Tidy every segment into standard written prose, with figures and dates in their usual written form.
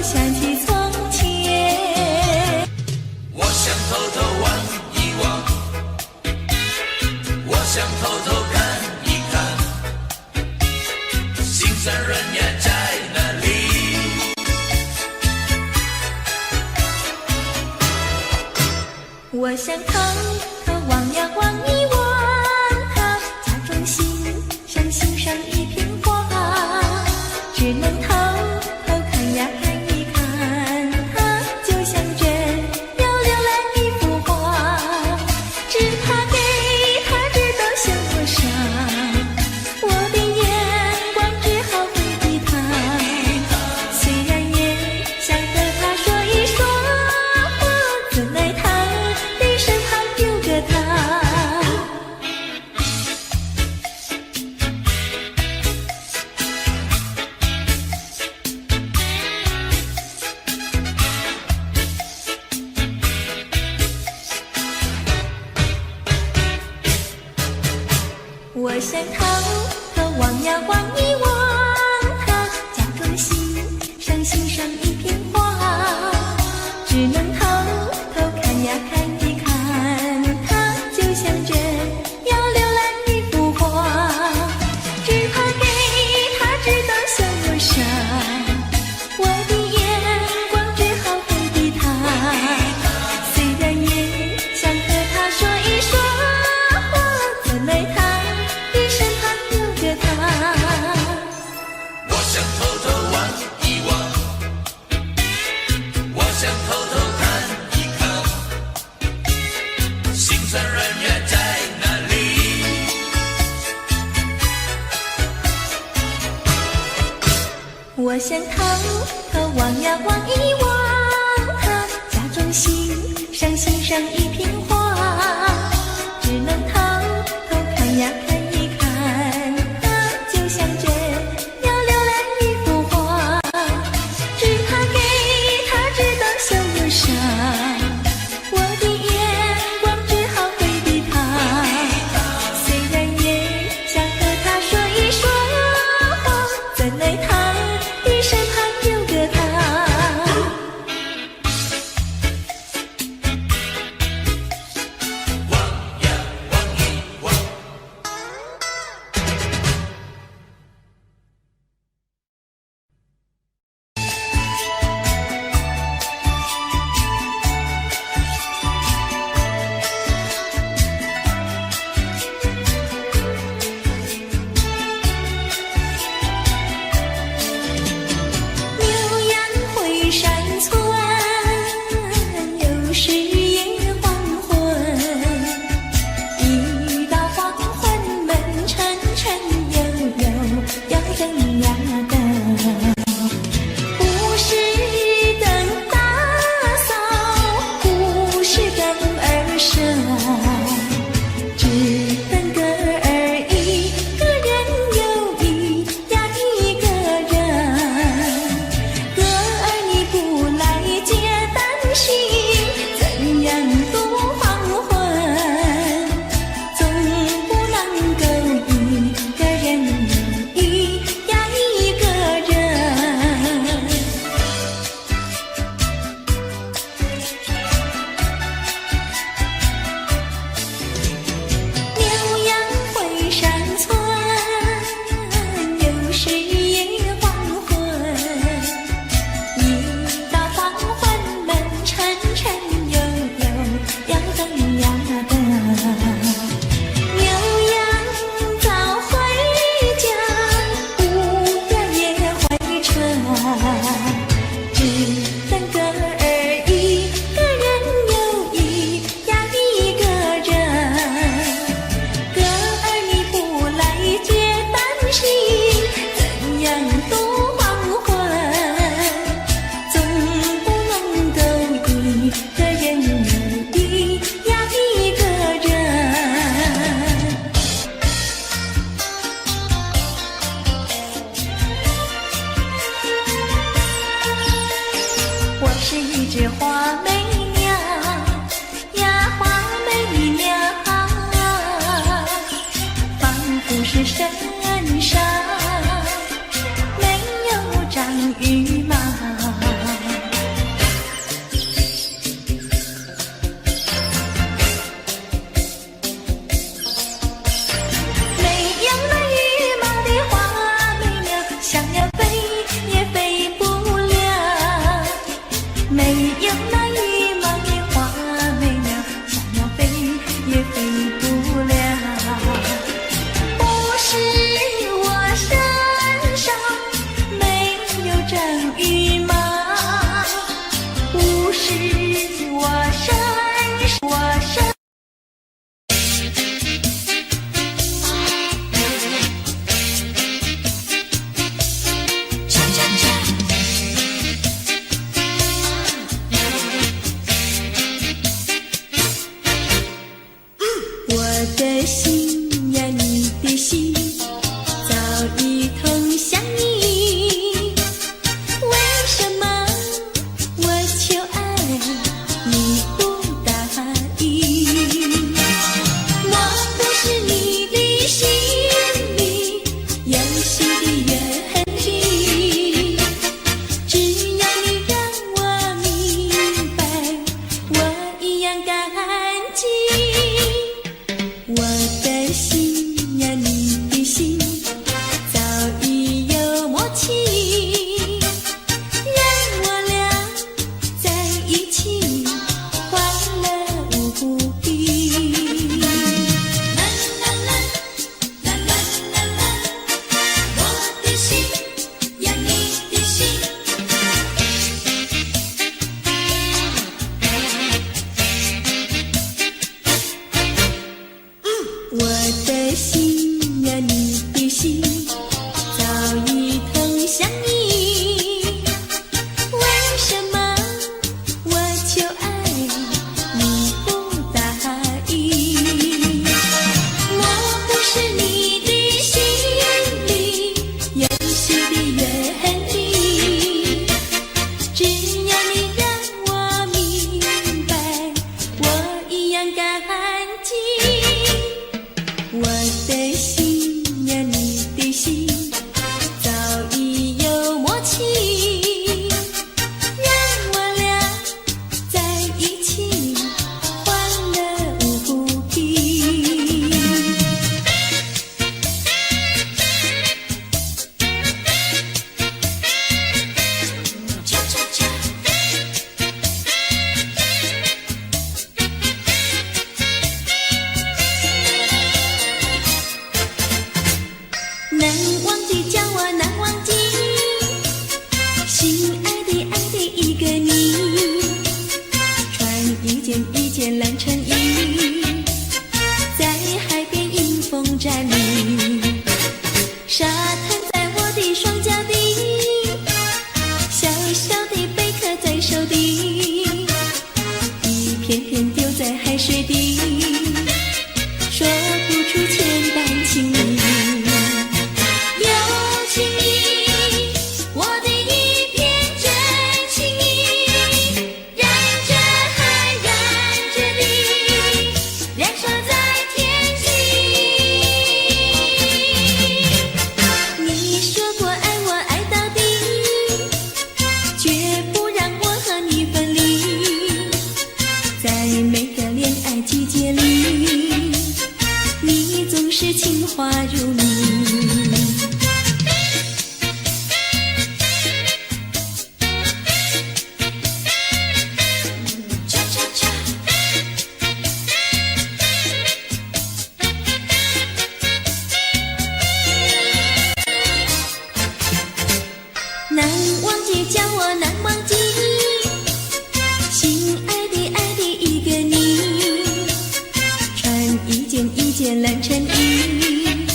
想起从前。我想偷偷望一望，我想偷偷看一看，心上人呀在哪里？我想偷偷望呀望一望，他假装欣赏欣赏一片花，只能偷偷看呀看一看，他就像真要浏览一幅画，只怕给他知道像我傻，我的眼光只好回避他，虽然也想和他说一说话，怎奈他的身旁有个他。我想偷偷望呀望一望，他假装欣赏欣赏一片花，只能偷偷看呀看一看，他就像真要浏览一幅画，只怕给他知道像我傻，我的眼光只好回避他，虽然也想和他说一说话，怎奈他的身旁有个他。我想偷偷望一望，我想偷偷看一看，心上人呀在哪里？我想偷偷望呀望一望，他假装欣赏欣赏一片花，只能偷偷看呀看一看，他就像真要浏览一幅画，只怕给他知道像我傻，我的眼光只好回避他，虽然也想和他说一说话，怎奈他的身旁有个他。话如你。恰恰恰，难忘记，叫我难忘记，心爱的一个你，穿一件蓝衬衣，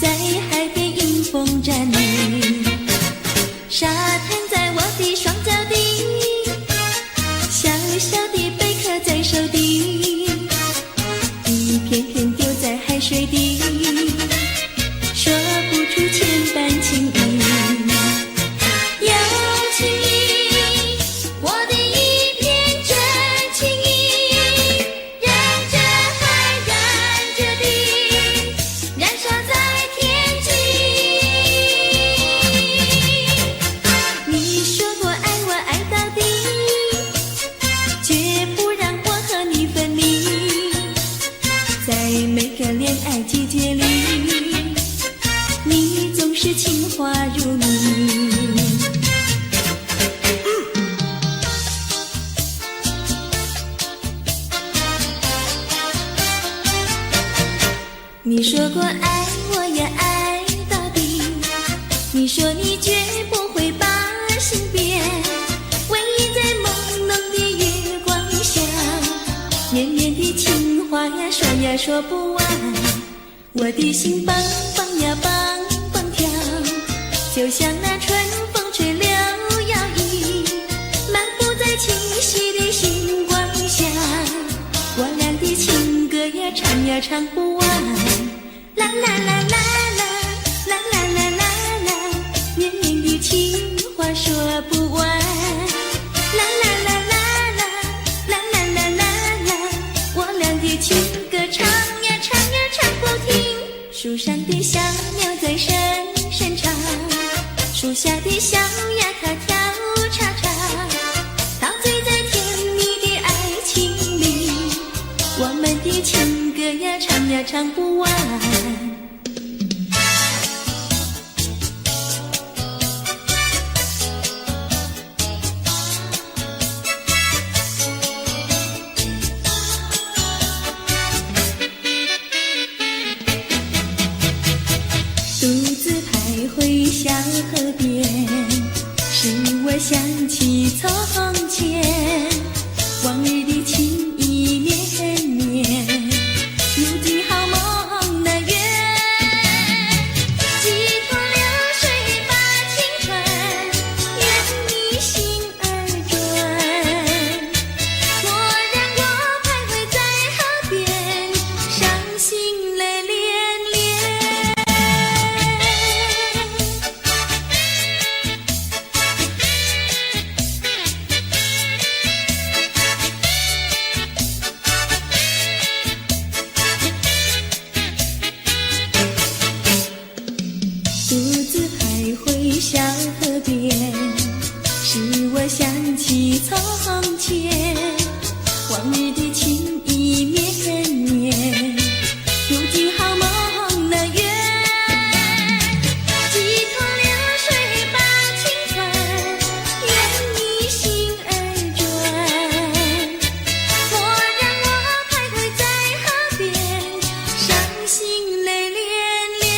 在海边迎风站立，沙滩在我的双脚底，小小的贝壳在手底，一片片丢在海水底，说不出千般情意。每个恋爱季节里，你总是情话如你。你说过爱我也爱到底，你说你绝不会把心变，唯一在朦胧的月光下，绵绵的情话呀说呀说不完，我的心梆梆呀梆梆跳，就像那春风吹柳摇曳，漫步在清晰的星光下，我俩的情歌呀唱呀唱不完，啦啦啦啦啦啦啦啦啦啦，绵绵的情话说不完，啦啦啦啦啦啦啦啦啦啦，我俩的情歌唱呀唱呀唱不停，树上的小鸟在声声唱，树下的小鸭它跳叉叉，陶醉在甜蜜的爱情里，我们的情歌呀唱呀唱不完。独自徘徊小河边，使我想起从前，往日的情意绵绵，如今好梦难圆，几头流水把情传，愿你心儿转，蓦然我徘徊在河边，伤心泪连连。独自徘徊小河边，使我想起从前，往日的情意绵绵，如今好梦难圆，几头流水把情传，愿你心儿转，蓦然我徘徊在河边，伤心泪连连。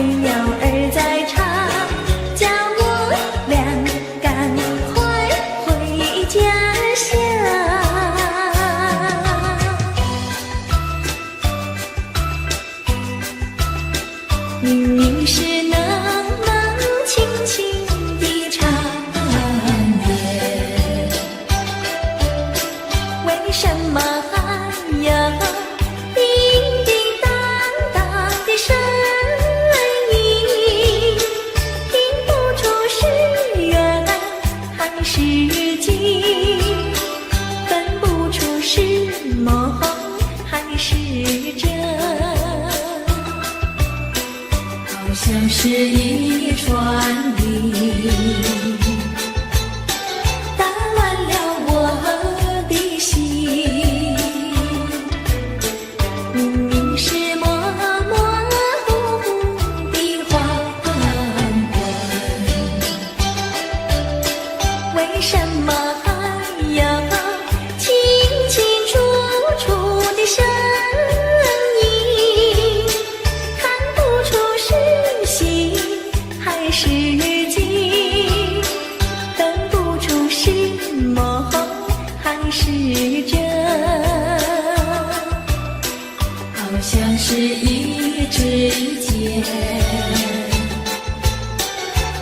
鸟儿在唱，叫我俩赶快回家乡。明明是那么轻轻的唱言，为什么还要叮叮当当的声音？听不出是缘还是景，分不出是梦还是真，好像是一串铃，打乱了我的心。明明是模模糊糊的黄昏，为什么还要清清楚楚的声音？看不出是喜还是惊，分不出是梦还是真，好像是一支箭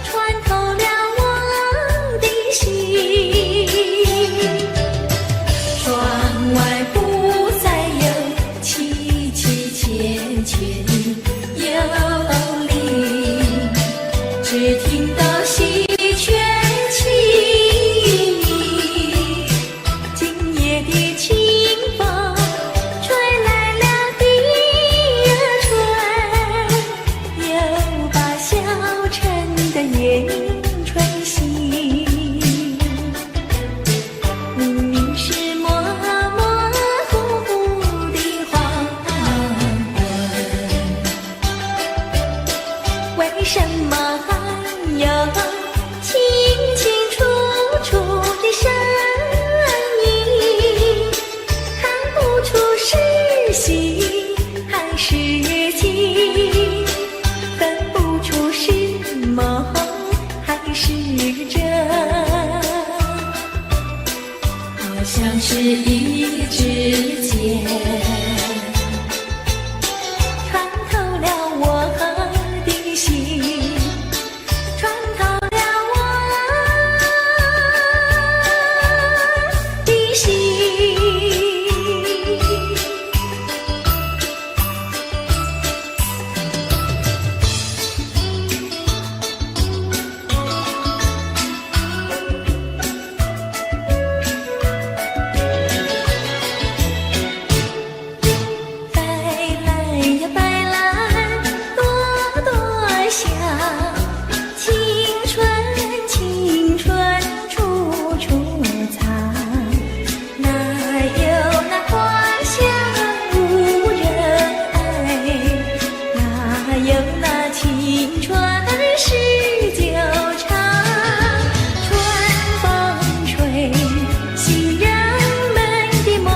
穿透了我的心。窗外不再有凄凄切切的幽灵，只听到西泉凄鸣。今夜的清风吹来了第二春，又把小城的夜莺吹醒。明明是模模糊糊的黄昏，为什么还要清清楚楚的声音？看不出是喜还是惊，分不出是梦还是真，好像是一支箭穿透了我的心，穿透了我的心。白来呀白来，朵朵香，青春青春处处藏，哪有那花香无人爱，哪有那青春是久长。春风吹醒人们的梦，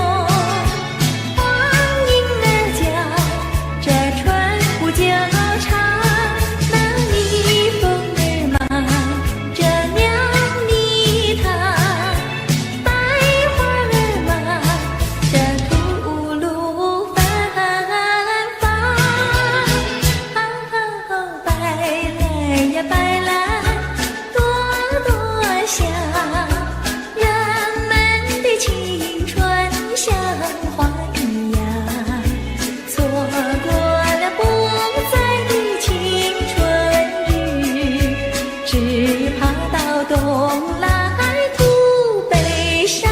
黄莺儿叫，这春不久长。那蜜蜂儿忙着酿蜜糖，百花儿忙着吐露芬芳。白来呀白来，朵朵香，人们的青春像花一样，错过了不在的青春日，只怕到冬来徒悲伤。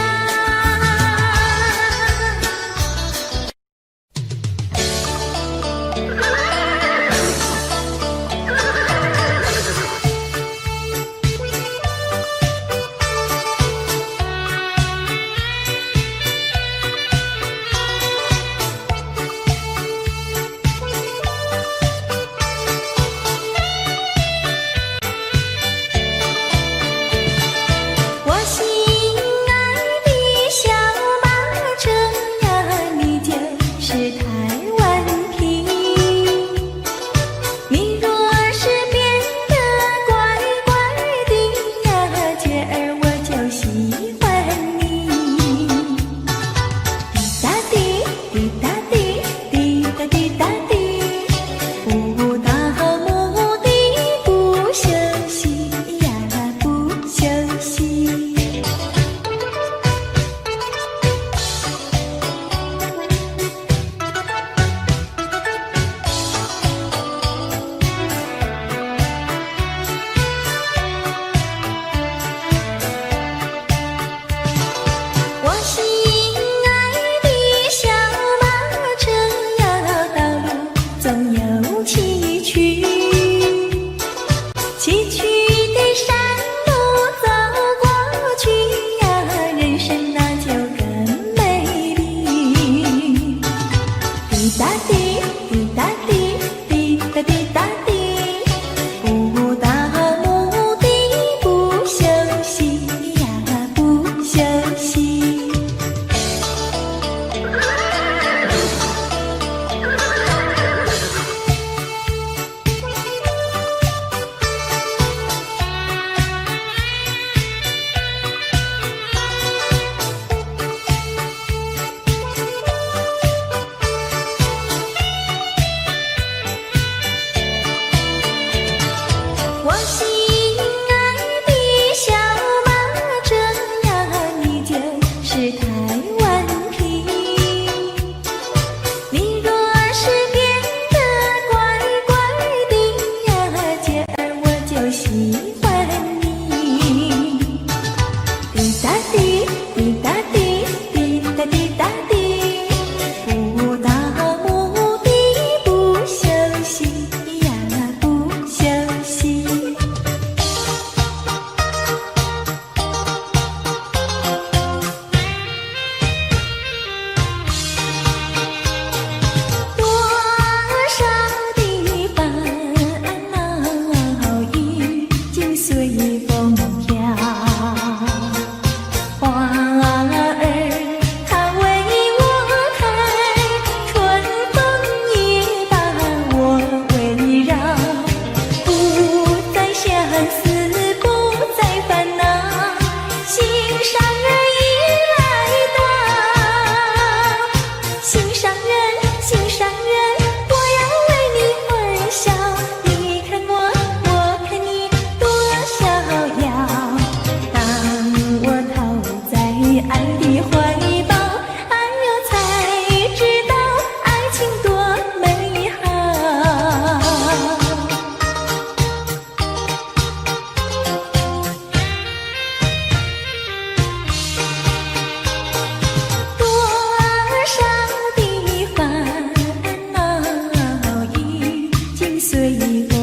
风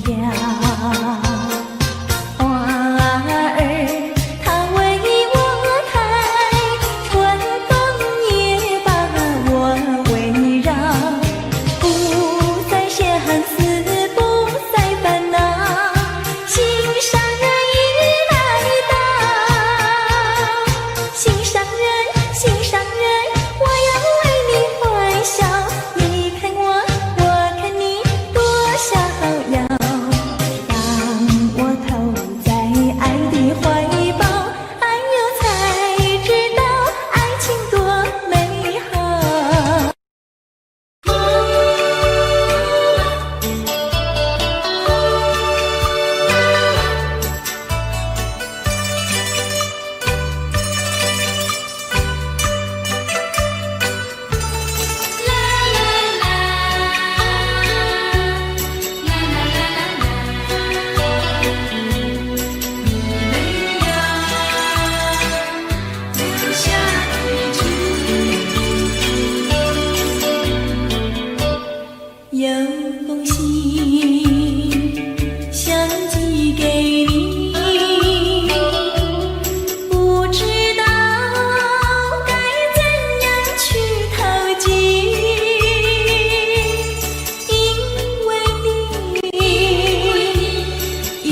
飘。花儿它为我开，春风也把我围绕，不再相思，不再烦恼，心上人已来到。心上人，心上人，我要为你欢笑。你看我，我看你，多逍遥。当我投在爱的怀抱，哎呦，才知道爱情多美好。有封信想寄给你，不知道该怎样去投寄，因为你，你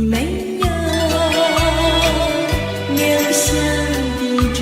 没有留下地址。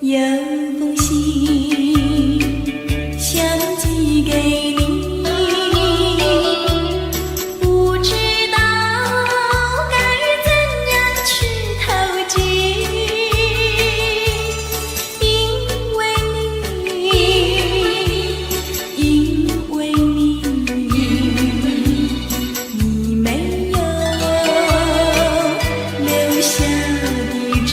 有封信想寄给你，不知道该怎样去投寄，因为你没有留下地址。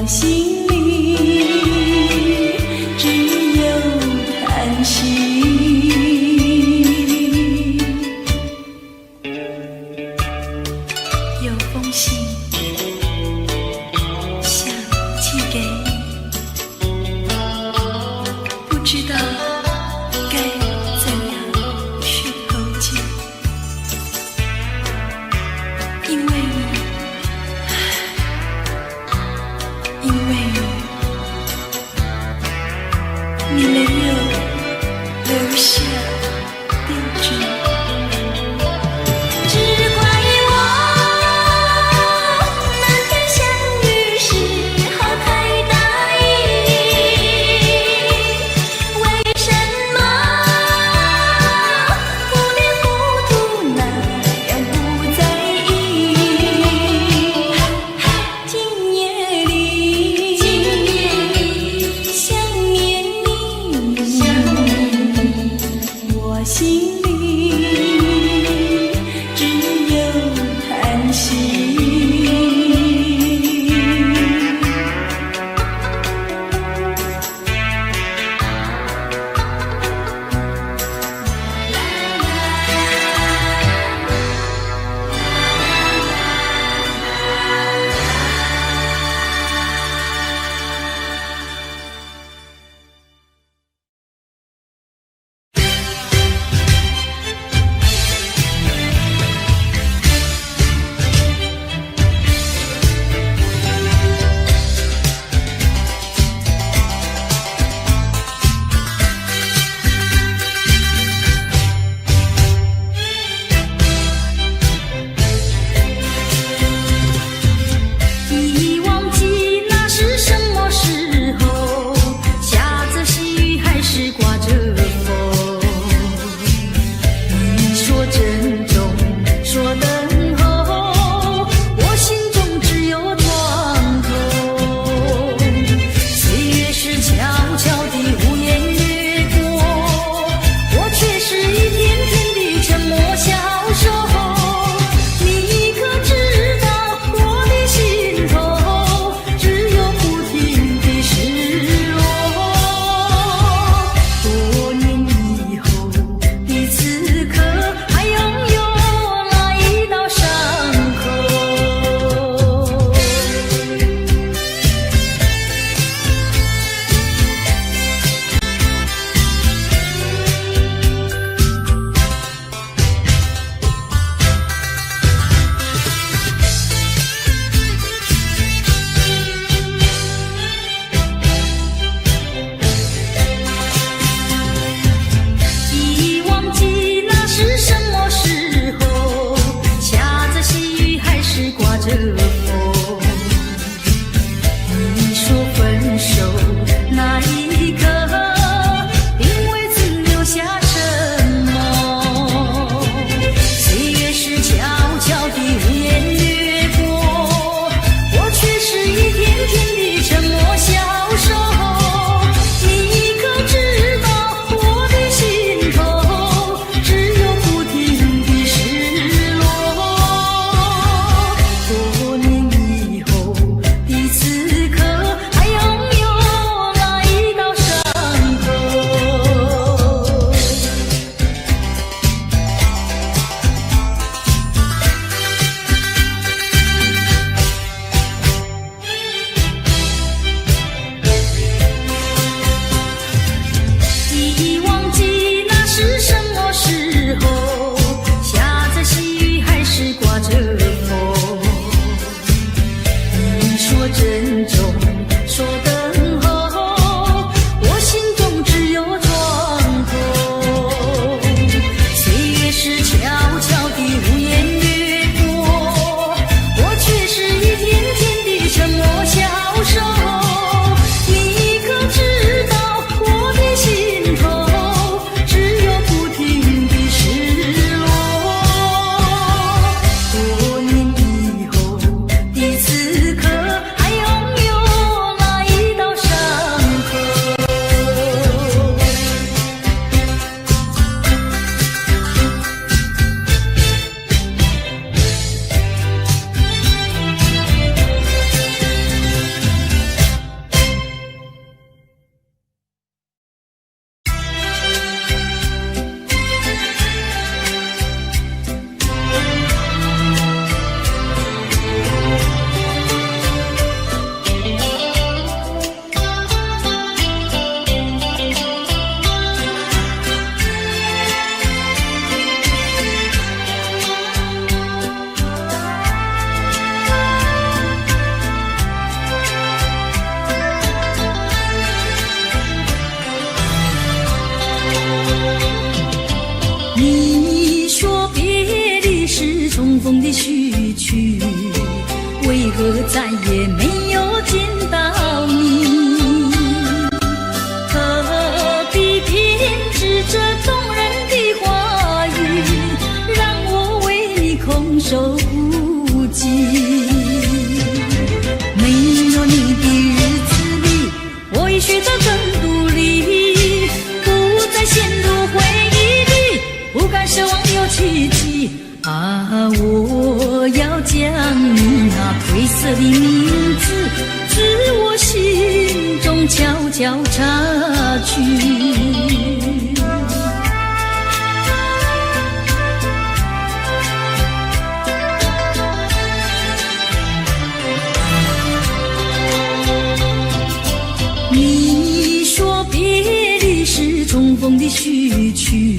心里只有叹息。有封信想寄给你，不知道该怎样去投寄，因为你没有留下地址。只怪我那天相遇时候太大意，为什么糊里糊涂那样不在意。今夜里想念你，我心里只有叹息。再也没有见到你？何必偏执这动人的话语，让我为你空守孤寂？没有你的日子里，我已学得更独立，不再陷入回忆里，不敢奢望有奇迹。啊，我要将你那褪色的名字，自我心中悄悄擦去。你说别离是重逢的序曲，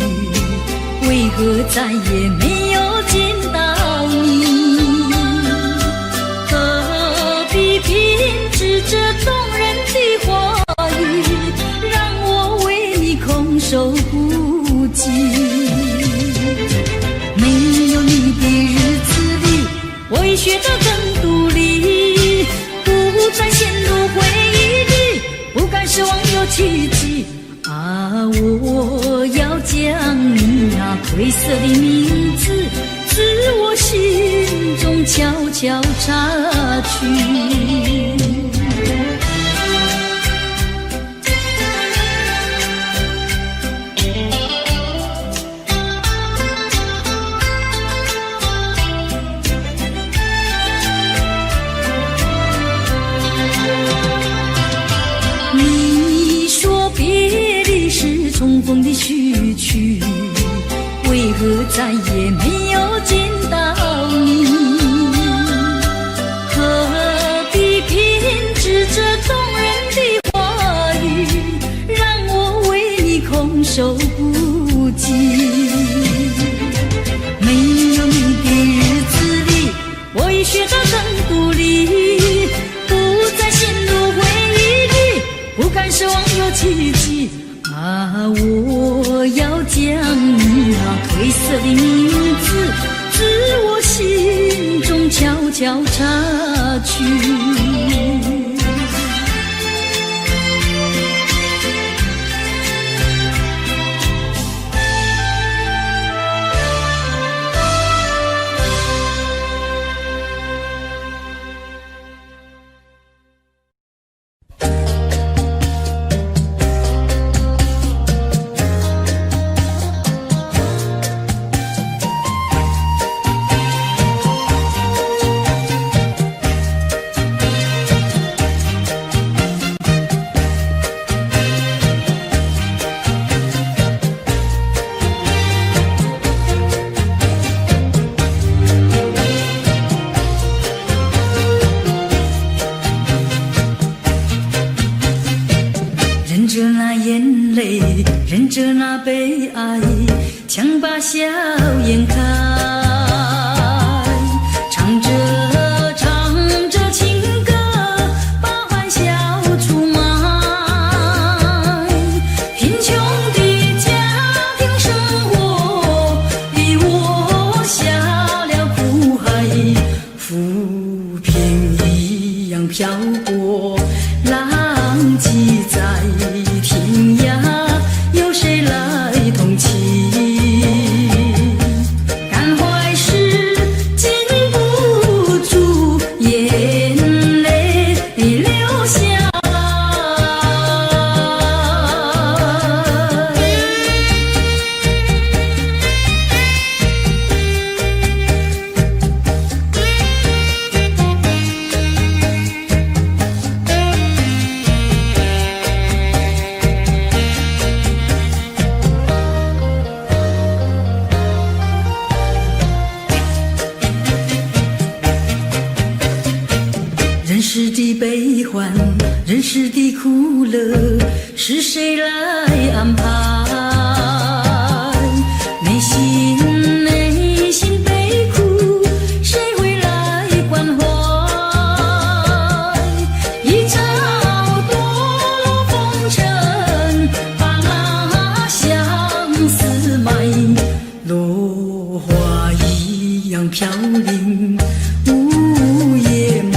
为何再也没有见到你？何必偏执这动人的话语，让我为你空守孤寂？没有你的日子里，我已学得更独立，不再陷入回忆里，不敢奢望有奇迹。啊，我要将你那褪色的名字，自我心中悄悄擦去。你说别离是重逢的序曲，为何再也没有见到你？何必偏执这动人的话语，让我为你空守孤寂？没有你的日子里，我已学得更独立，不再陷入回忆里，不敢奢望有奇迹。啊，我要将你那褪色的名字，自我心中悄悄擦去。忍着那眼泪，忍着那悲哀，强把笑颜开，唱着唱着情歌，把欢笑出卖。贫穷的家庭生活逼我下了苦海，浮萍一样飘过，浪迹在天涯，有谁来同情？感怀时禁不住眼泪流下人世的悲欢，人世的苦乐，是谁来安排？内心悲苦，谁会来关怀？一朝堕落风尘，把那相思埋，落花一样飘零，午夜梦。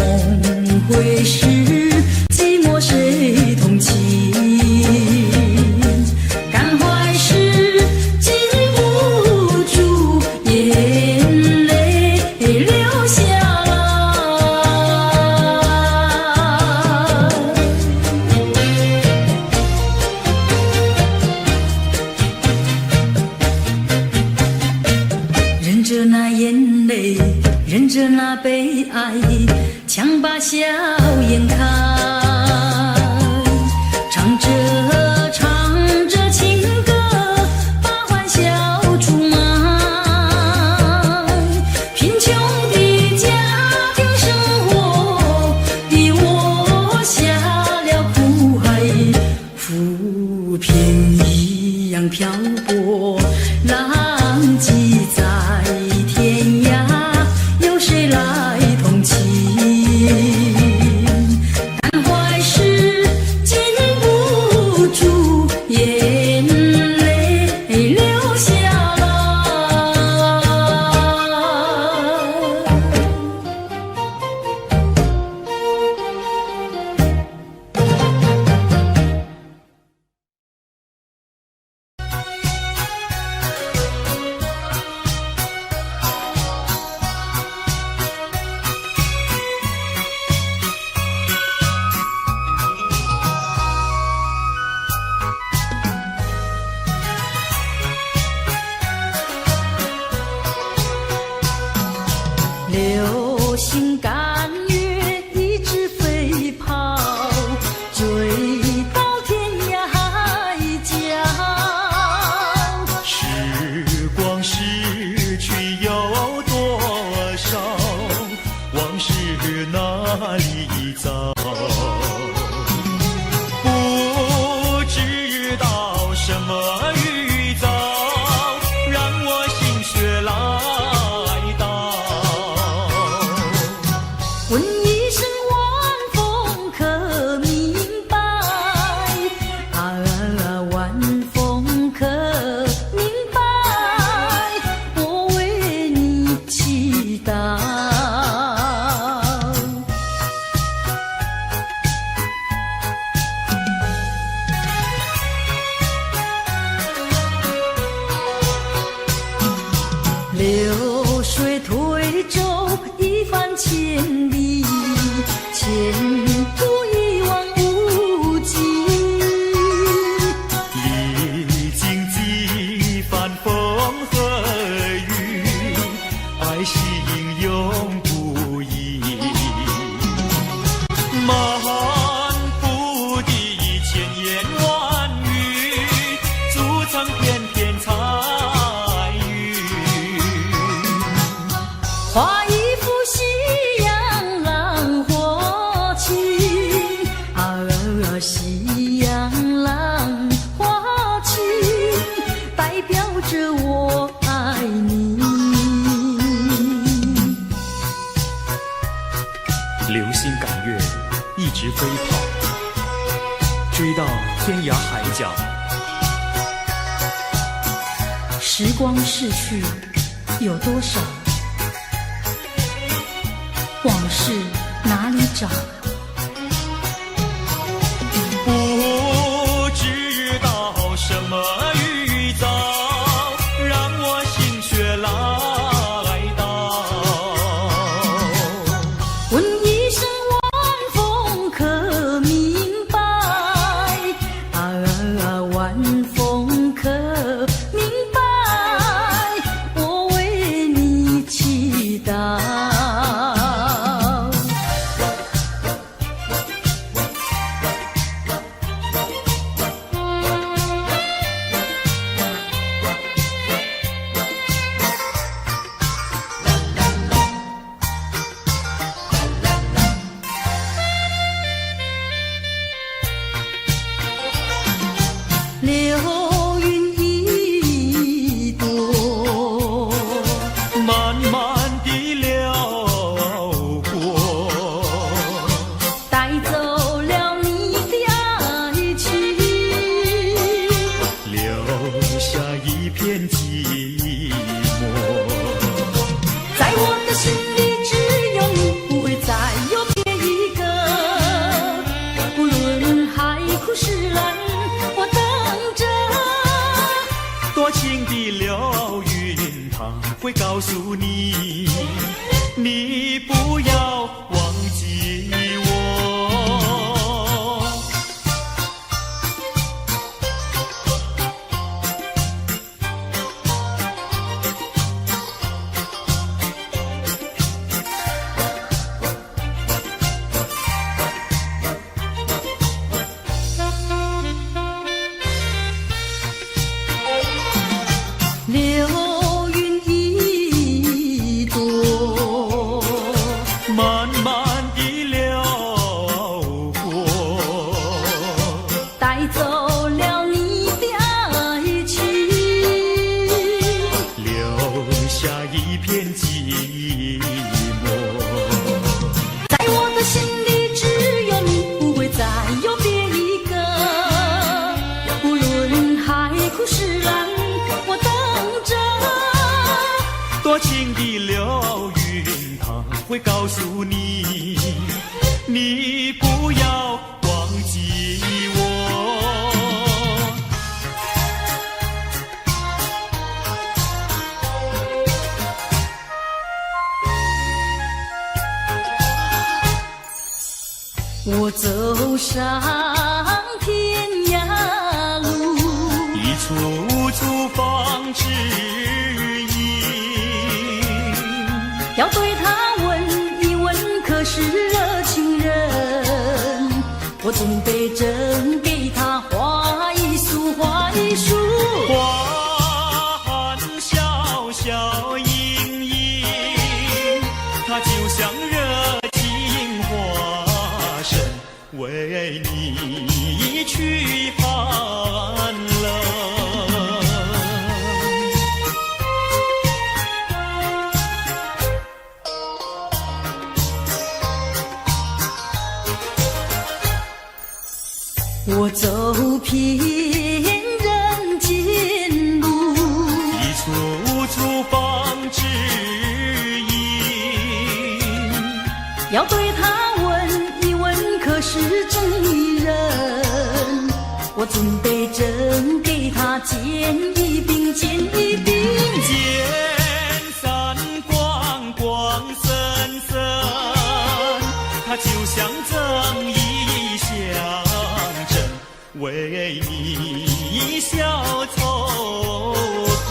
念着那悲哀，强把笑颜开，唱着情歌，把欢笑出卖。贫穷的家庭生活逼我下了苦海，浮萍一样漂泊，浪迹在天涯，有谁来同情？感怀时禁不住眼泪流下来。流星赶月，一直飞跑，追到天涯海角。时光逝去有多少？往事哪里找？不知道什么预兆，让我心血来到。问一声晚风可明白？晚风可明白？我为你祈祷。流水推舟一番千里，前途一望无际。历经几番风和雨，爱心永不移。满腹的千言万语，筑成片片彩云。画一幅夕阳浪花情，夕阳浪花情，代表着我爱你。流星赶月，一直飞跑，追到天涯海角。时光逝去有多少？往事哪里找？不知道什么预兆，让我心血来到。问一声晚风可明白？晚风可明白？我为你祈祷。流云一朵，慢慢地流过，带走了你的爱情，留下一片寂寞。在我的心里只有你，不会再有别一个。不论海枯石烂，我等着。多情的流云，它会告诉你，你不要忘记我。我走上天涯路，一处处放指引，要对他问一问，可是热情人？我总得真给他画一束，画一束。花含笑笑盈盈，它就像热情花神，为你驱寒冷。我走遍人间路，一处处放指引，要对他问一问，可是真一人？我总得真给他见一柄，见一柄。见散光光森森，它就像赠一相赠，为你笑凑合。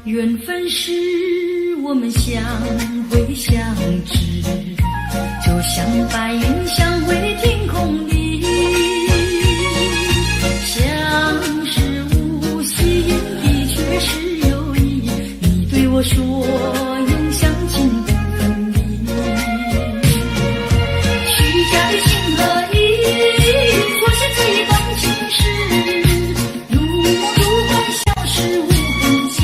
缘分使我们相会相知，就像白云相会天空里，相识无心的确是有意。你对我说永相亲不分离，虚假的情和义，错写这一段情史，如梦如幻，消失无痕迹。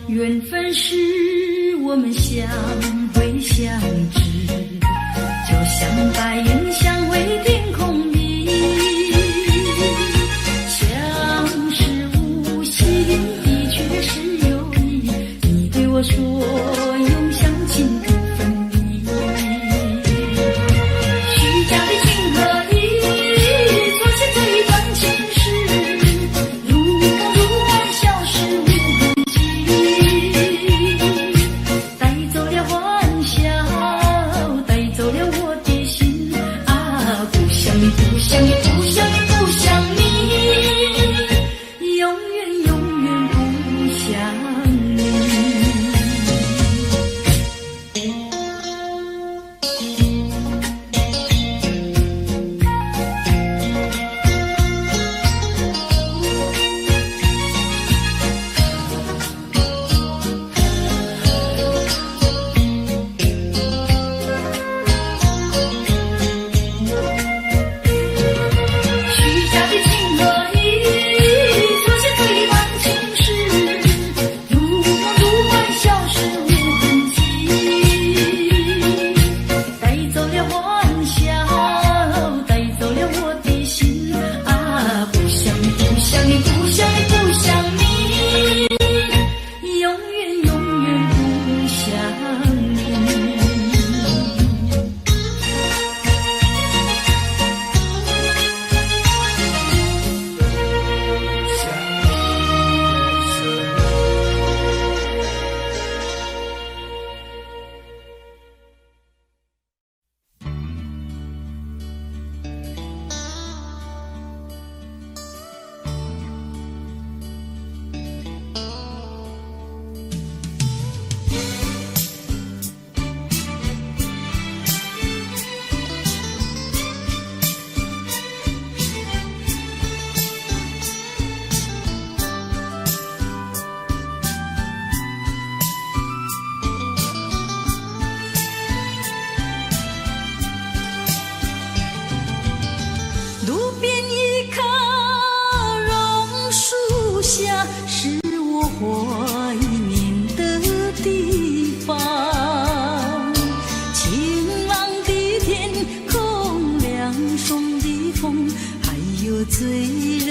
缘分使我们相会相知，就像白云相会天空里，相识无心的确是有意。你对我说永相亲不分离，虚假的情和义，错写这一段情史，如梦如幻，消失无痕迹。带走了欢笑，带走了我的心。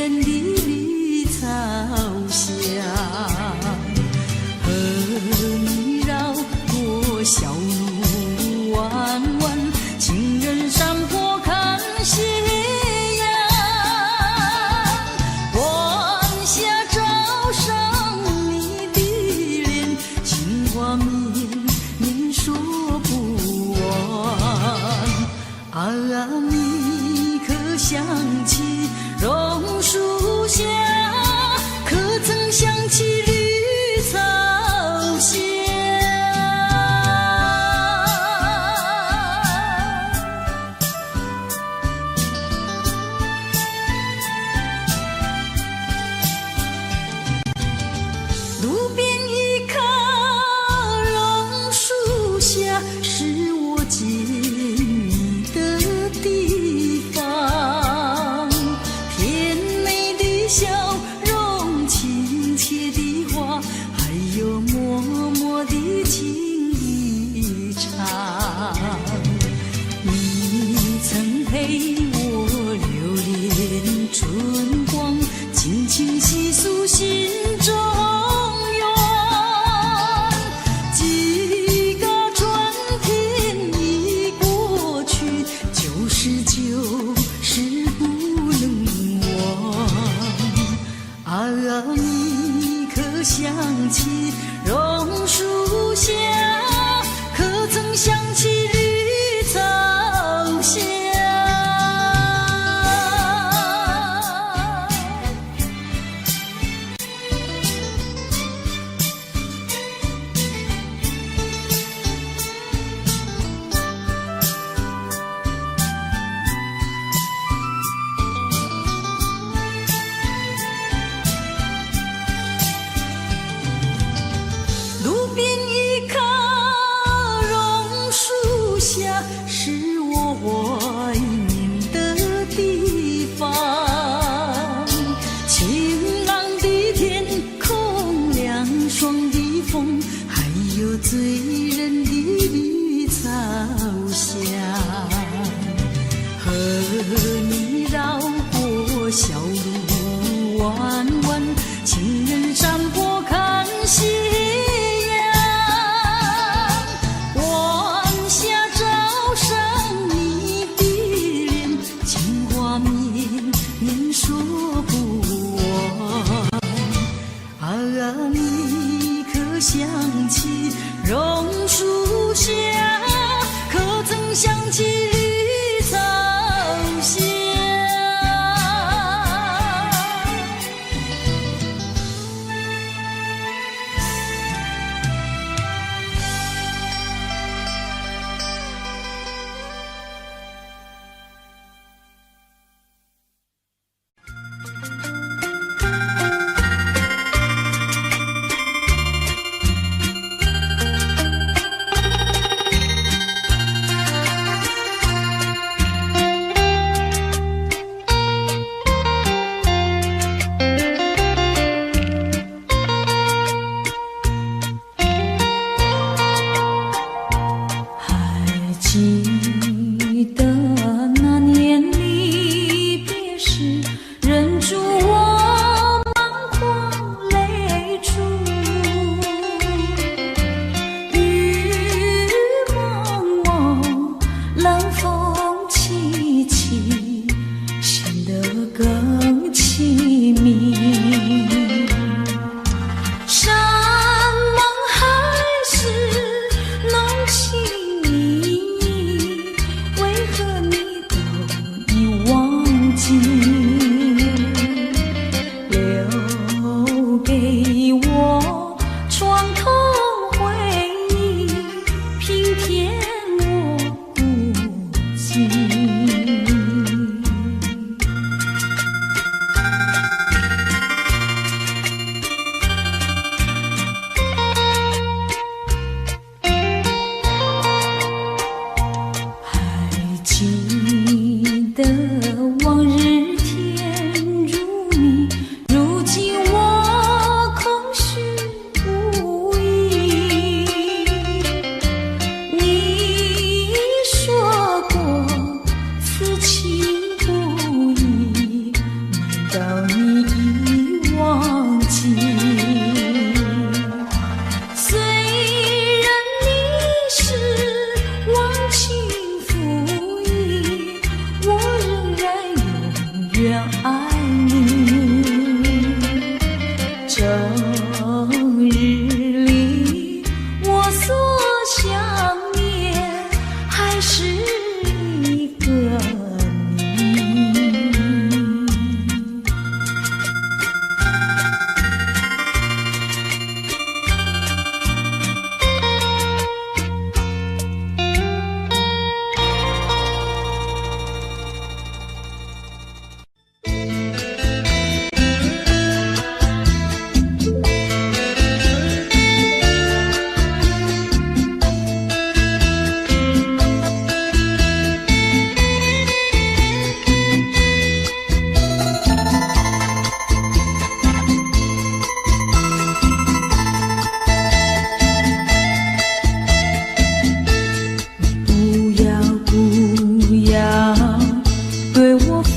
人的绿草香，和你绕过小路弯弯，情人山坡看夕阳，晚霞照上你的脸，情话绵绵说不完。啊，你可想起榕树下，可曾想起绿草香？路边一棵榕树下，是我见你的地方。甜美的笑容，亲切的话，还有默默的情一场。你曾陪我流连春光，轻轻细诉心中愿。几个春天已过去，旧事就是不能忘。啊，你可想起榕树下，可曾想起绿草香？路边一棵榕树下，是我怀念的地方。晴朗的天空，凉爽的风，还有醉人的绿草香，和你绕过小路弯弯，情人山坡看夕阳，晚霞照上你的脸，情话绵绵说不完。啊，你可想起榕树下，可曾想起绿草香？你已忘记。虽然你是忘情负义，我仍然永远爱你。整日里我所想念，还是一个你。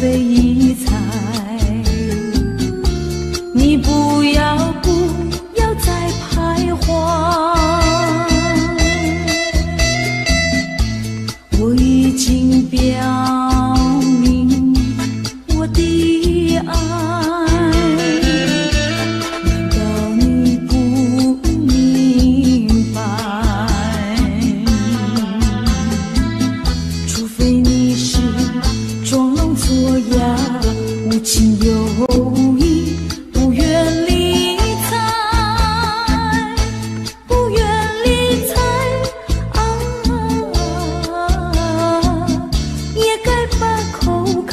非一猜，你不要再徘徊。我已经表明我的爱，难道你不明白？除非你是装聋作哑，无情有义，不愿理睬，不愿理睬也该把口开。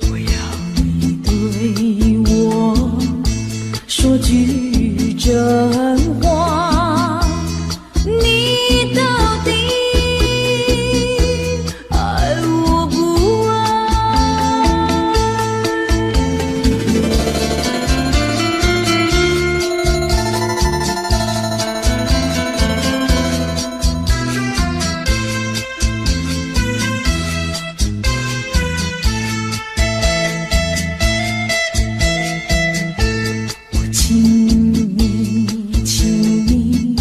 我要你对我说句真话，你到底爱我不爱？我请你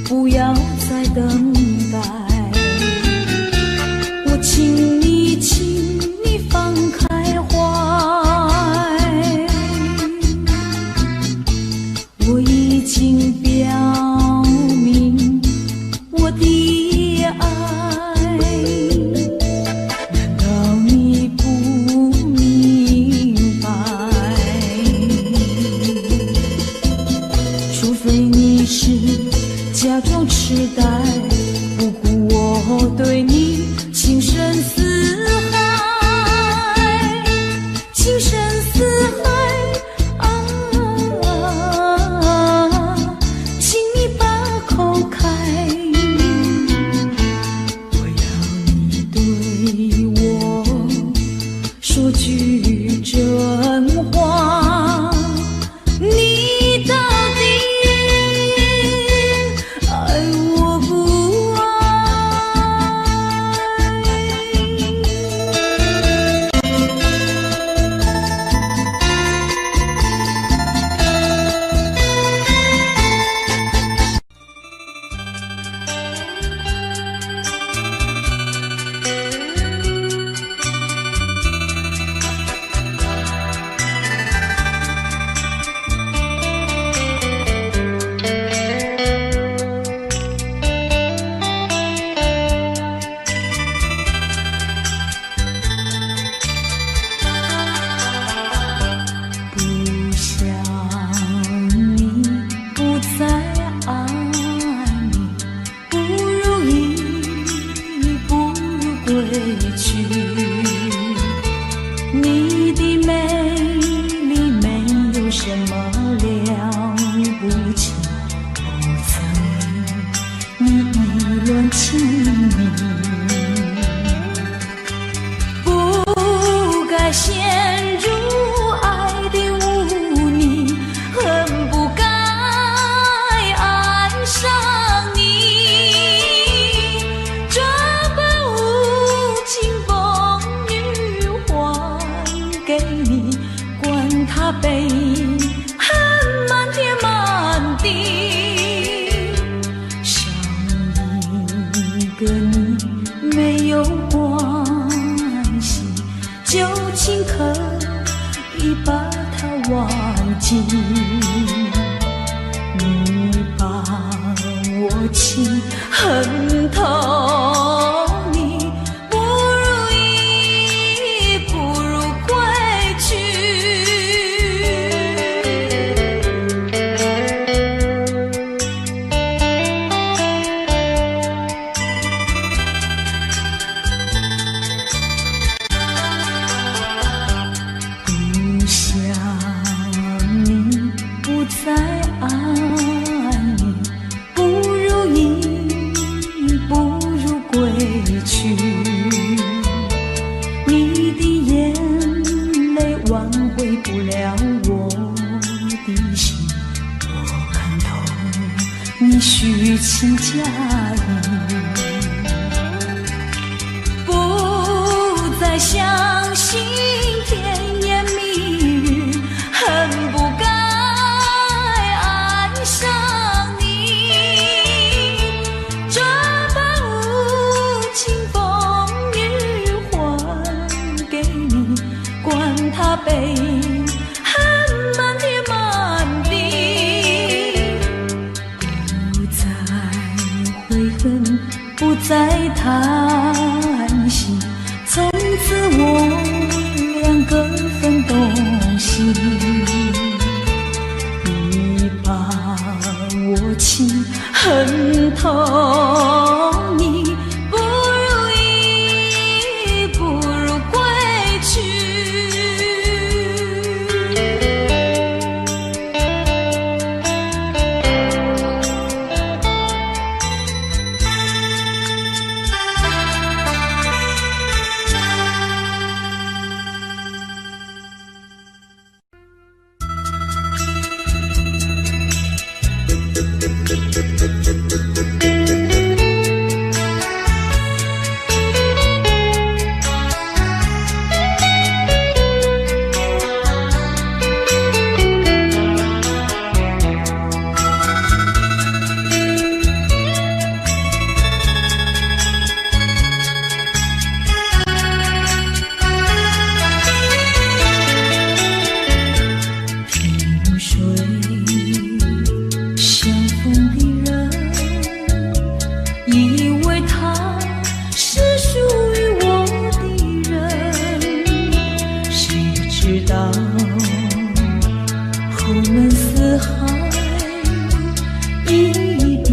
不要再等待，我请你放开怀。我已经表明我的爱，难道你不明白？除非你是假装痴呆，不顾我对你情深似海，情深似海请你把口开。我要你对我说句真话，你到底爱我不爱？不想你，不再爱你，不如一步归去。你的美丽没有什么了不起，不曾与你意乱情迷，不该陷入爱的污泥，恨不该爱上你。这般无情风雨还给你，管他悲恨满天满地，少一个你没有关系，就请可以把它忘记。你把我情恨透，你不如意，不如归去。不想你，不再爱你，不如意，不如归去。你的眼泪挽回不了我的心，我看透你虚情假意，不再相信甜言蜜语，恨不该爱上你，这般无情风雨还给你，管他悲恨满天满地，不再悔恨，不再叹息，从此我两个分东西。你把我情恨透，你不如意，不如归去。萍水相逢的人，以为他是属于我的人，谁知道后门四海，一别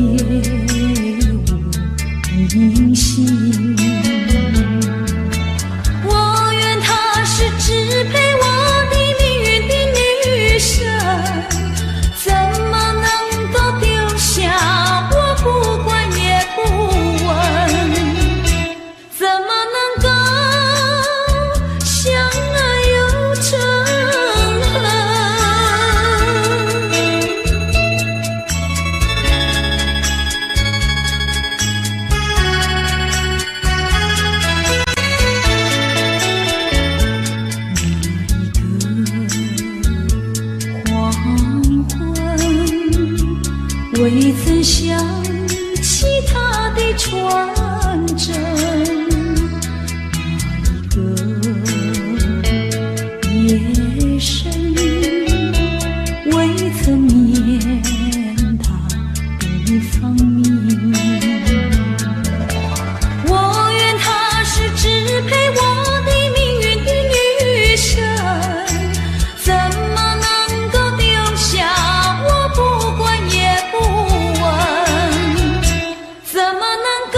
无音信。我愿她是支配我的命运的女神，怎么能够丢下我不管也不问？怎么能够相爱又成恨？未曾想起他的传真，那一个夜深，未曾念他的芳名。我愿她是支配我的命运的女神，怎么能够丢下我不管也不问？怎么能够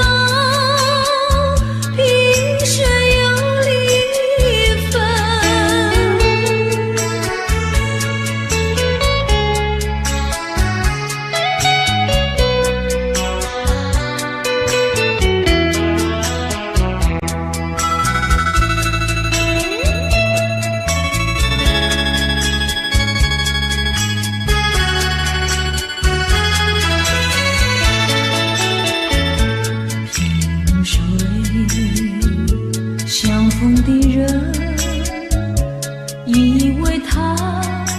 以为他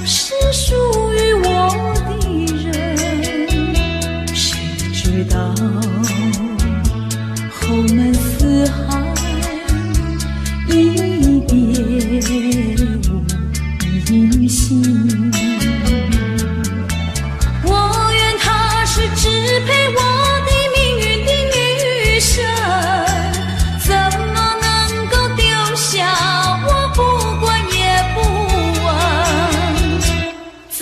是属于我的人，谁知道后门四海，一别无音信。我愿她是支配我的命运的女神，怎么能够丢下我不管也不问？怎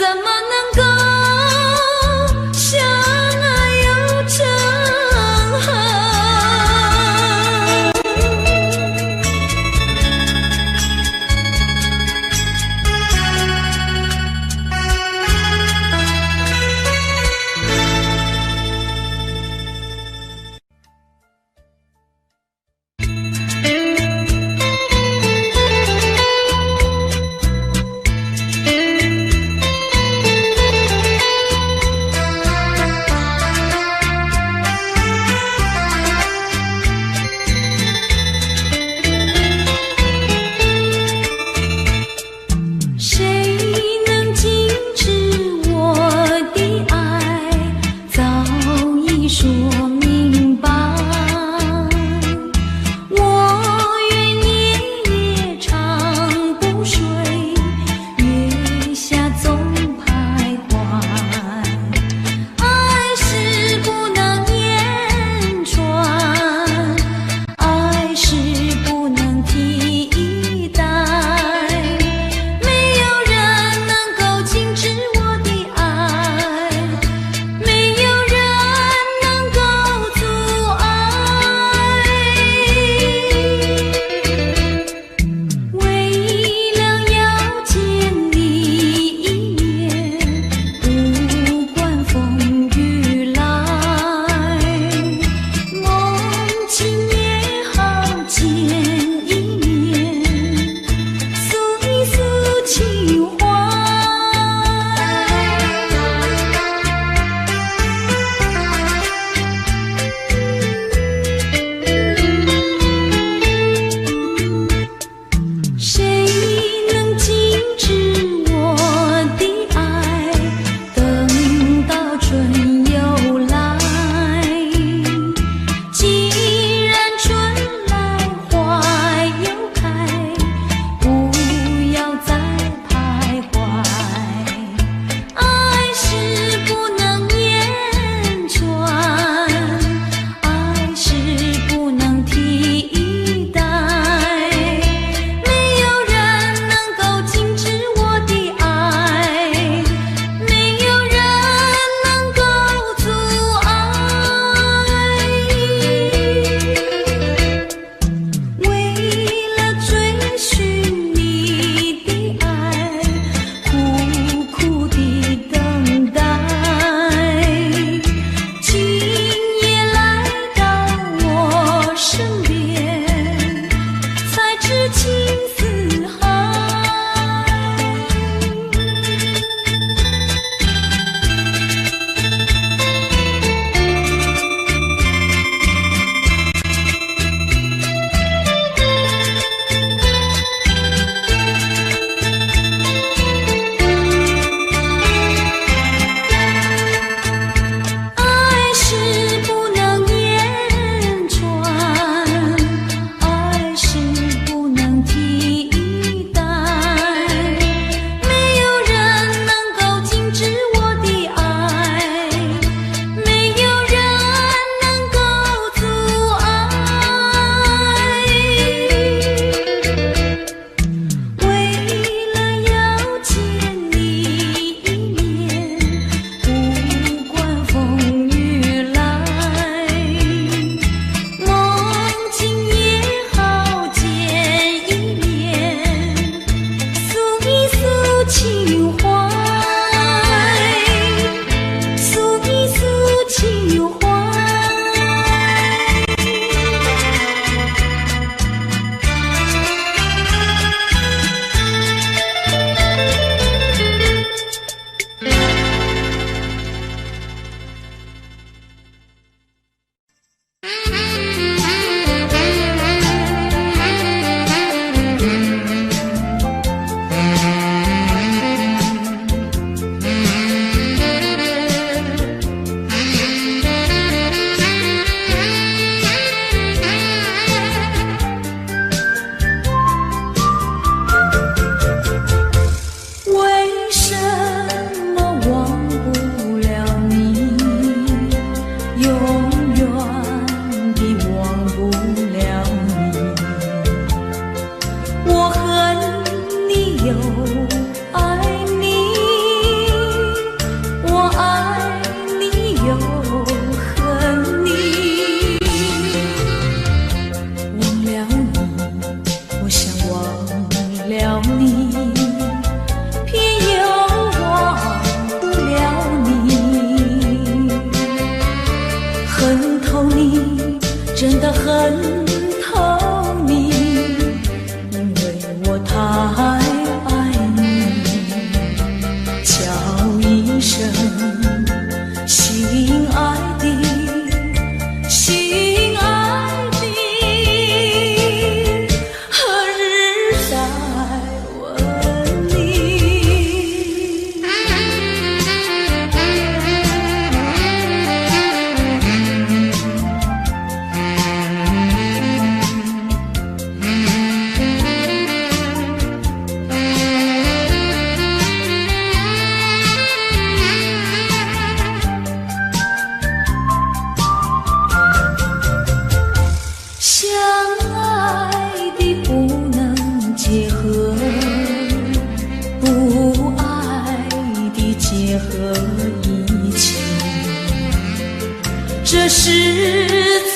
这是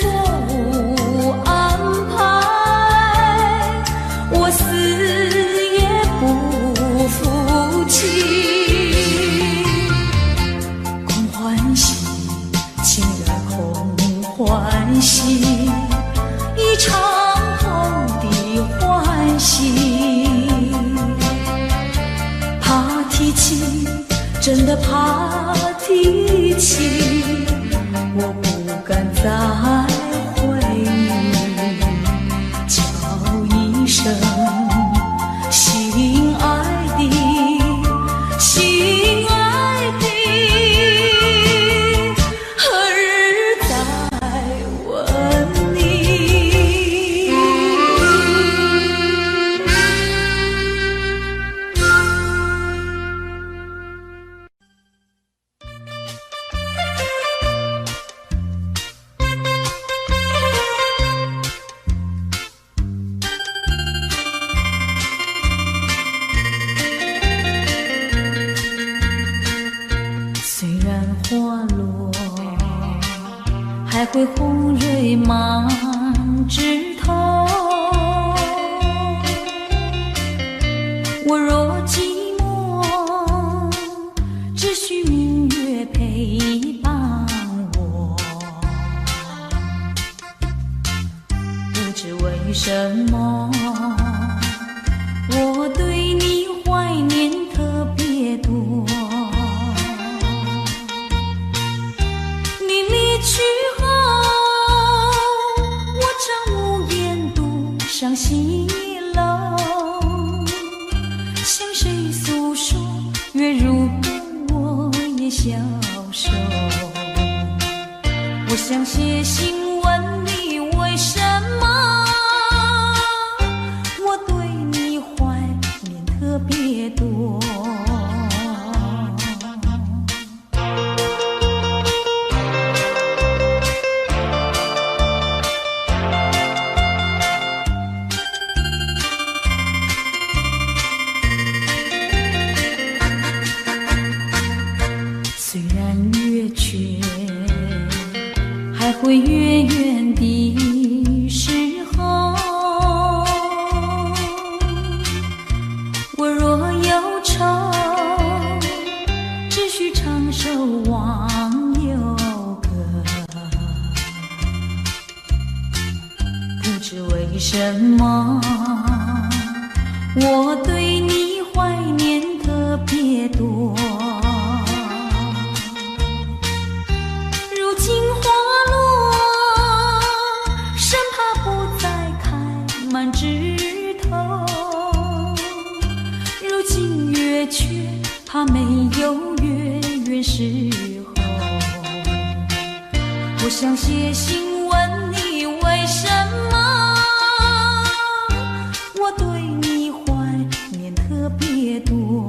错误安排，我死也不服气。空欢喜，情人空欢喜，一场空的欢喜。怕提起，真的怕提起，我不敢再回忆，叫一声心爱的，心爱的，何日再问你？虽然花落，还会红蕊满枝头。我若寂寞，只需明月陪伴我。不知为什么，我对你怀念特别多。你离去后，我常无言独上西楼，向谁诉说？月如歌，我也消瘦。我想写信问你，为什么我对你怀念特别多？虽然月缺，还会月圆的时候。我若忧愁，只需唱首忘忧歌。不知为什么，我对你怀念特别多。如今花落，生怕不再开满枝头。如今月缺，怕没有月圆时候。我想写信问你，为什么我对你怀念特别多？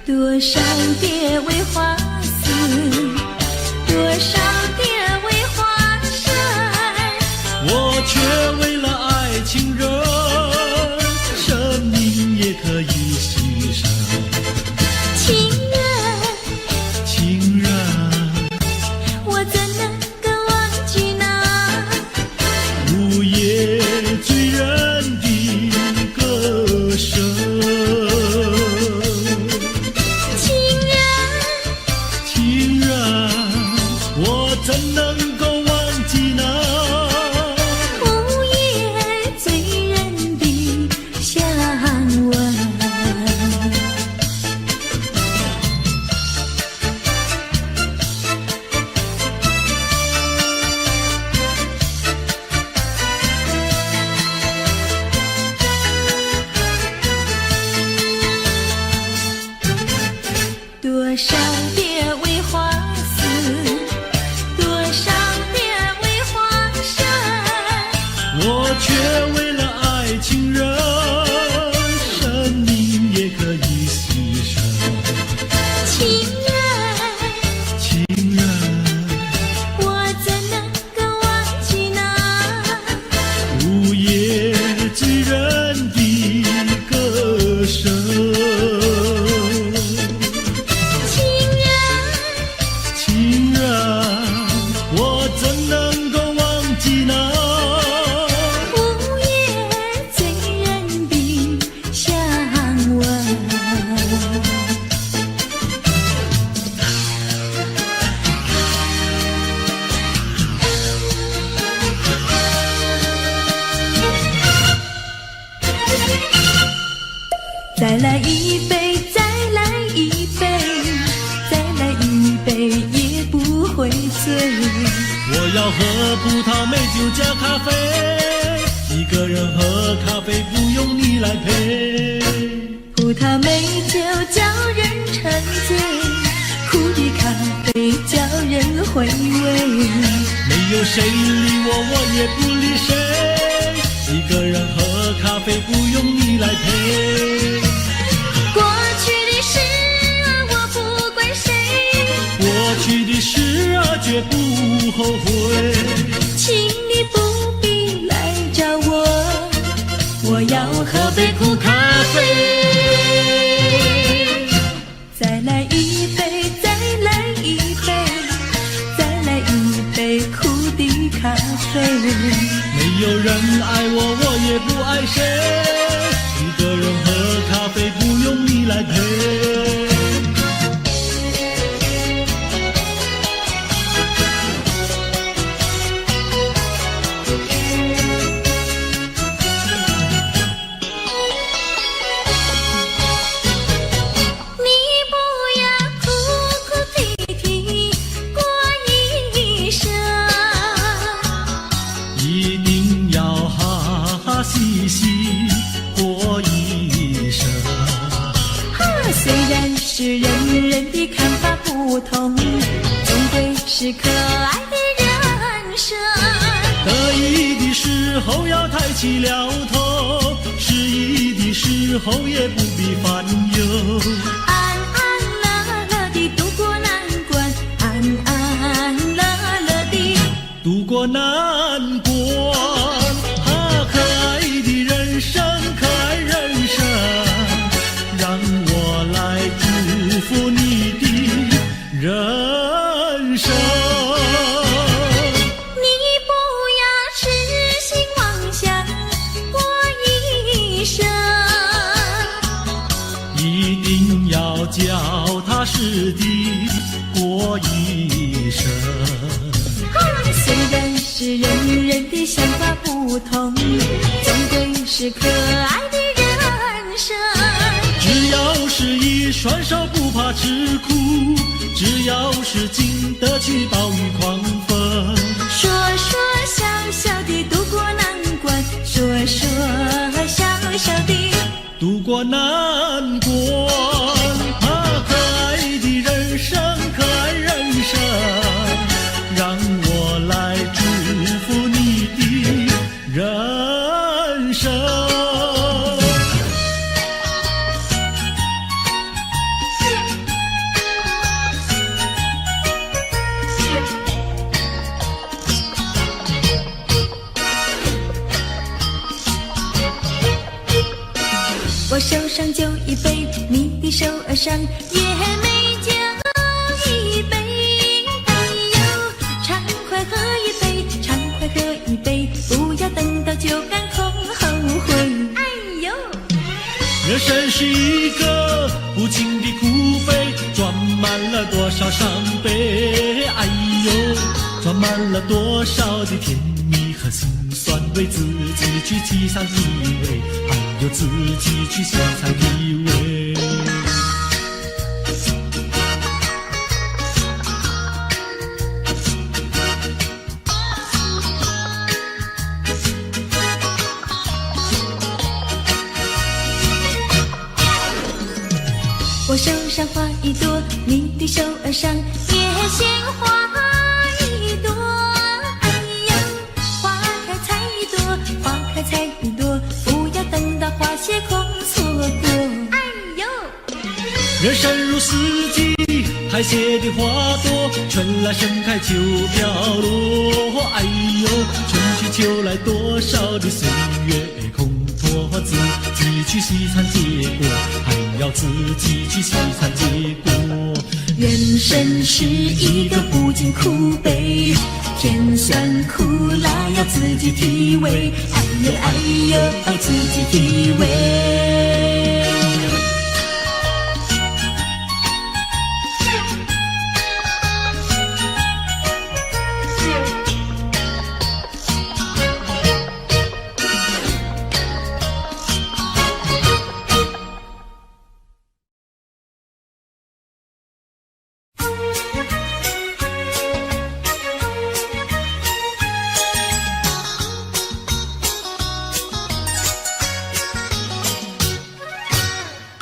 多少蝶为花死，多少蝶为花生，我却为了爱情人，生命也可以牺牲。情人，情人，我怎能够忘记那午夜醉人的歌声？情人，少蝶为花死，多少蝶为花生，我却为了爱情人，生命也可以牺牲。情人，情人，我怎能够忘记那午夜寄人的歌声。情人，我怎能够忘记那午夜醉人的香吻？再来一杯，再来一杯，再来一杯也不会醉。我要喝葡萄美酒加咖啡，一个人喝咖啡不用你来陪。葡萄美酒叫人沉醉，苦的咖啡叫人回味。没有谁理我，我也不理谁，一个人喝咖啡不用你来陪。过去的事啊，我不怪谁，过去的事啊，绝不后悔。请你不必来找我，我要喝杯苦咖啡。再来一杯，再来一杯，再来一杯苦的咖啡。没有人爱我，我也不爱谁，一个人喝咖啡不用你来陪。细细过一生，虽然是人人的看法不同，终归是可爱的人生。得意的时候要抬起了头，失意的时候也不必烦忧。安安乐乐地度过难关，安安乐乐地度过难关。可爱的人生，可爱人生，让我来祝福你的人生。你不要痴心妄想过一生，一定要脚踏实地过一生。虽然是人人的想法不同，终归是可爱的人生。只要是一双手不怕吃苦，只要是经得起暴雨狂风。说说笑笑地度过难关，说说笑笑地度过难关。可爱的人生，可爱人生，让我来祝福你的人生。我手上就一杯，你的手儿上也没酒一杯。哎呦，畅快喝一杯，畅快喝一杯，不要等到酒干空后悔。哎呦，人生是一个无情的苦杯，装满了多少伤悲。哎呦，装满了多少的甜蜜和辛酸，为自己去沏上一杯，还有自己去献上一味。我手上花一朵，你的手儿上也鲜花一朵。哎呀，花开采一朵，花开采一朵，不要等到花谢空错过。哎呦，人生如四季，排泄的花朵，春来盛开秋飘落。哎呦，春去秋来，多少的岁月空托，自己去细参结果，还要自己去细参结果。人生是一个不尽苦悲，甜酸苦辣要自己体味。哎呦哎呦，自己体味。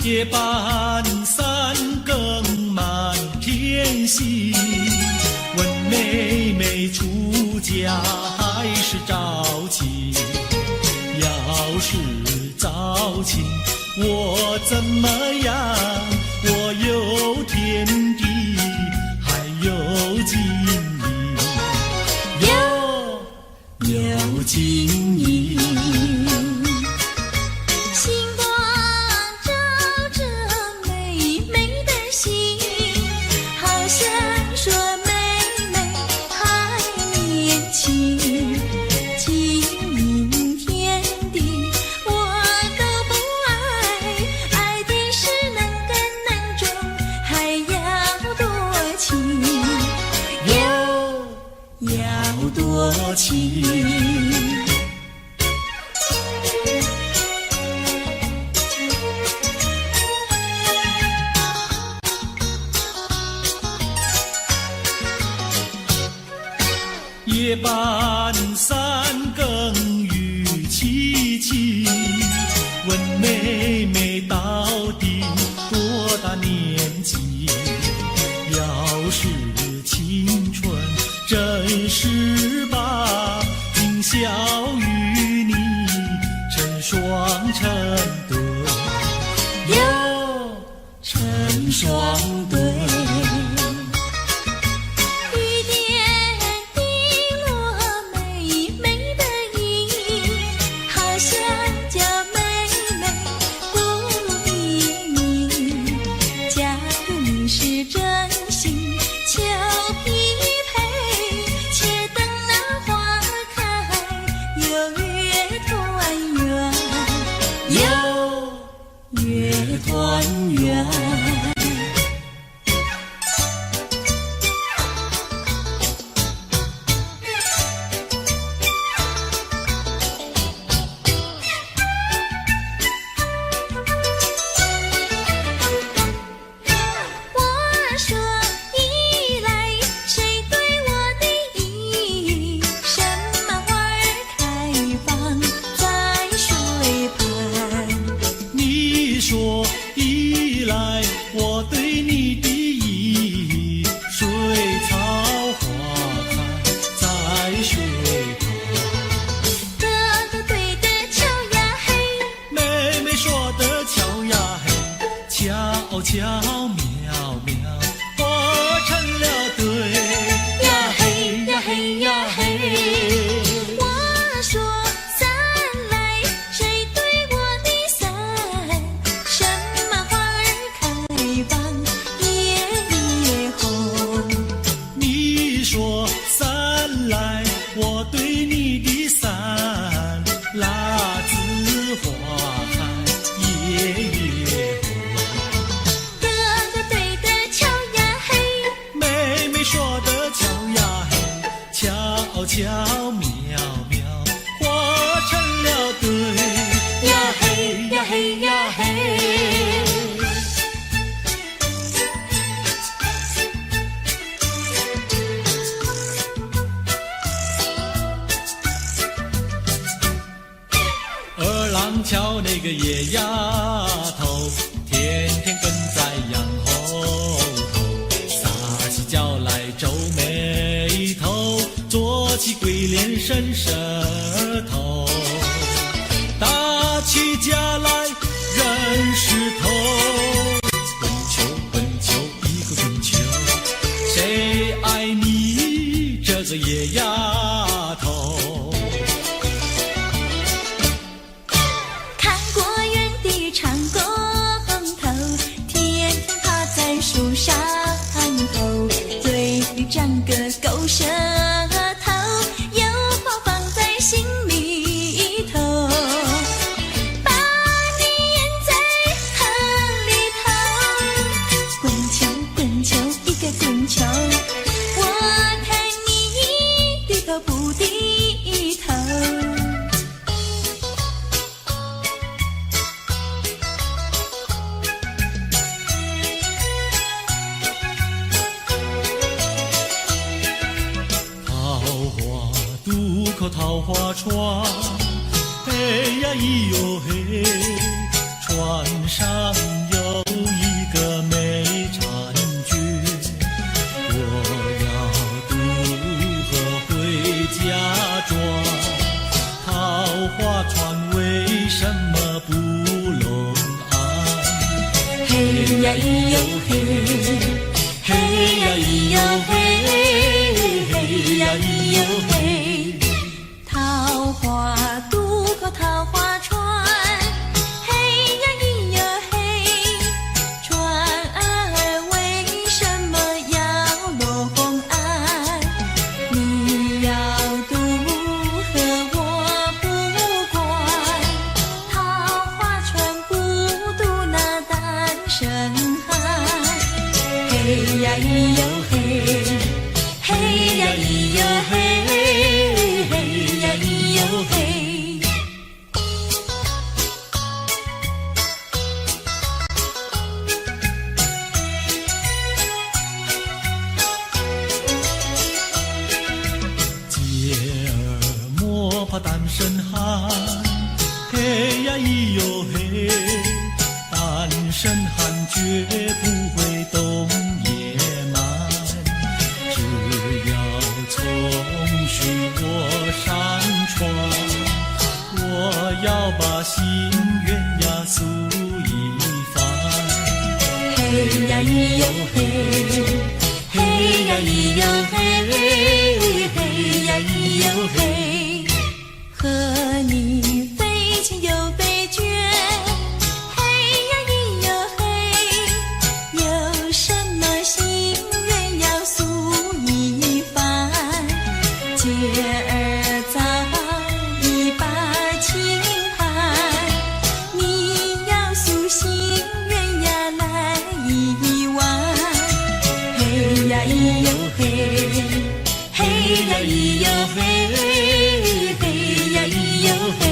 夜半三更满天星，问妹妹出嫁还是早亲？要是早亲，我怎么样？我有天地，还有金银，有金银。夜半三更雨凄凄，问妹妹到底多大年纪？要是青春真是把，今宵与你成双成对，哟，成双对。巧妙妙，活成了对呀嘿呀嘿呀嘿。我说伞来，谁对我的伞？什么花儿开放夜夜红？你说伞来，我对你的伞，辣子花开夜夜红。巧妙妙，活成了对呀嘿呀嘿呀嘿。二郎桥那个野丫头，天天跟在杨练伸舌头，打起架来认识头。滚球滚球一个滚球，谁爱你这个野丫头？看过园地长工头，天天趴在树上头，嘴里长个狗舌头，有话放在心里头，把你咽在河里头。滚球滚球一个滚球，我看你低头不低头。渡口桃花船，嘿呀咿哟嘿，船上有一个美婵娟，我要渡河回家转，桃花船为什么不拢岸？嘿呀咿哟嘿，嘿呀咿哟嘿，嘿呀咿哟嘿。桃花渡口桃花船，嘿呀咿哟嘿，船儿为什么要拢岸？你要渡河我不管，桃花船不渡那单身汉。嘿呀咿哟嘿，嘿呀咿哟嘿，嘿呀咿哟嘿。姐儿莫怕单身汉，嘿呀咿哟嘿，单身汉绝不会动野蛮，只要从许我上船，我要把心愿呀诉一番。嘿呀咿哟嘿，嘿呀咿哟嘿，嘿呀咿哟嘿。和你非亲又非眷，嘿呀咿哟嘿。有什么心愿要诉一番？姐儿早已把情hand你要诉心愿呀来一碗。嘿呀咿哟嘿，嘿呀咿哟嘿，嘿呀咿哟嘿。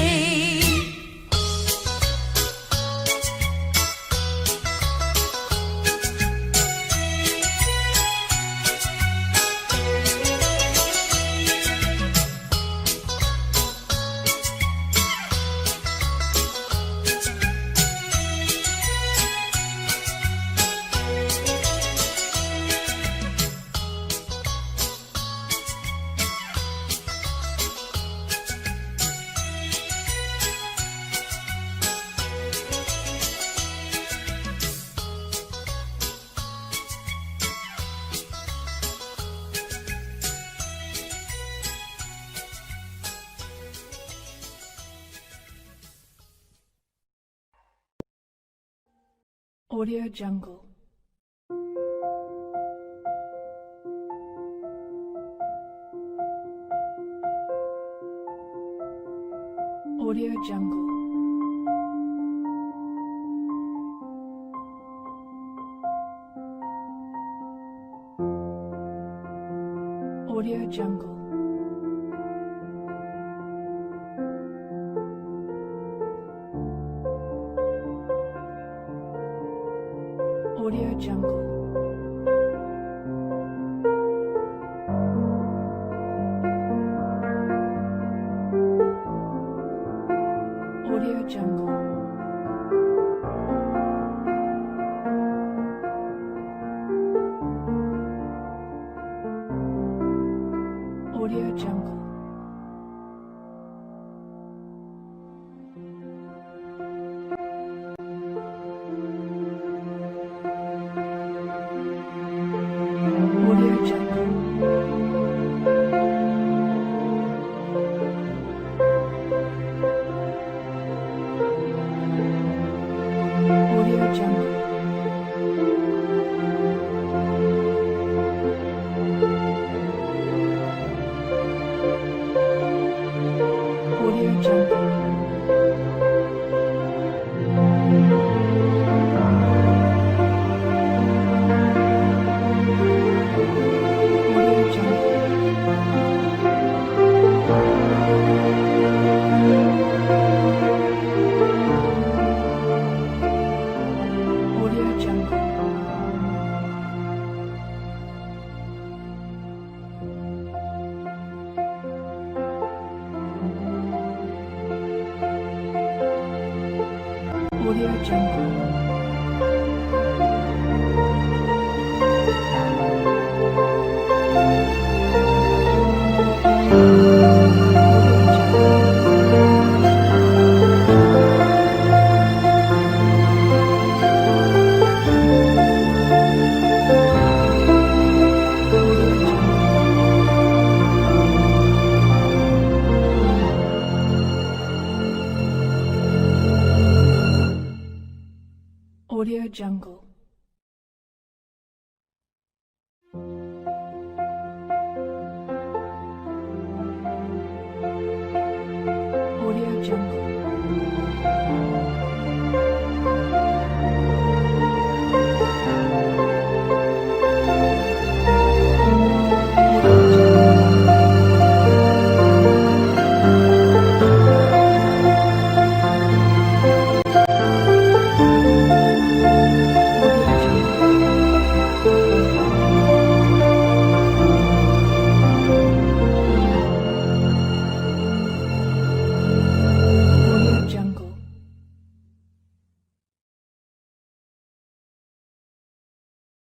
Audio Jungle. Audio Jungle. Audio Jungle. Audio Jungle. Audio Jungle. Audio Jungle. Audio Jungle.